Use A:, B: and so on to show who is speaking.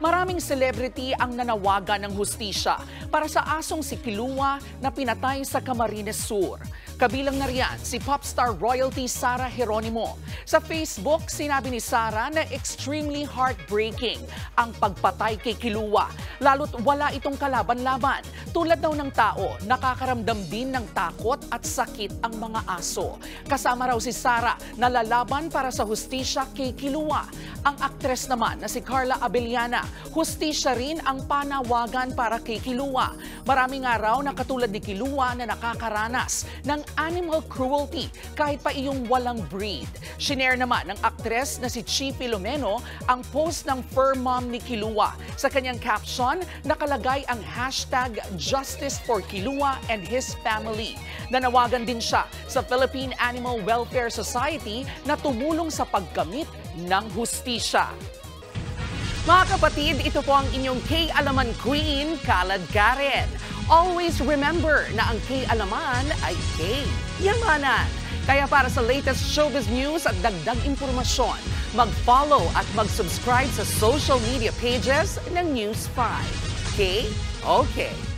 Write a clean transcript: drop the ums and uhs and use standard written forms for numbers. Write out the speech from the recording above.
A: Maraming celebrity ang nanawagan ng hustisya para sa asong si Kilua na pinatay sa Camarines Sur. Kabilang na riyan si popstar royalty Sara Geronimo. Sa Facebook, sinabi ni Sara na extremely heartbreaking ang pagpatay kay Kilua. Lalo't wala itong kalaban-laban. Tulad daw ng tao, nakakaramdam din ng takot at sakit ang mga aso. Kasama raw si Sara na lalaban para sa hustisya kay Kilua. Ang aktres naman na si Carla Abellana, hustisya rin ang panawagan para kay Kilua. Maraming araw na katulad ni Kilua na nakakaranas ng animal cruelty kahit pa iyong walang breed. Shinare naman ng aktres na si Chi Filomeno ang post ng fur mom ni Kilua. Sa kanyang caption, nakalagay ang hashtag Justice for Kilua and his family. Nanawagan din siya sa Philippine Animal Welfare Society na tumulong sa pagkamit ng hustisya. Mga kapatid, ito po ang inyong K-Alaman Queen, Kalad Karen. Always remember na ang K-Alaman ay K-Yamanan. Kaya para sa latest showbiz news at dagdag impormasyon, mag-follow at mag-subscribe sa social media pages ng News 5. K? Okay.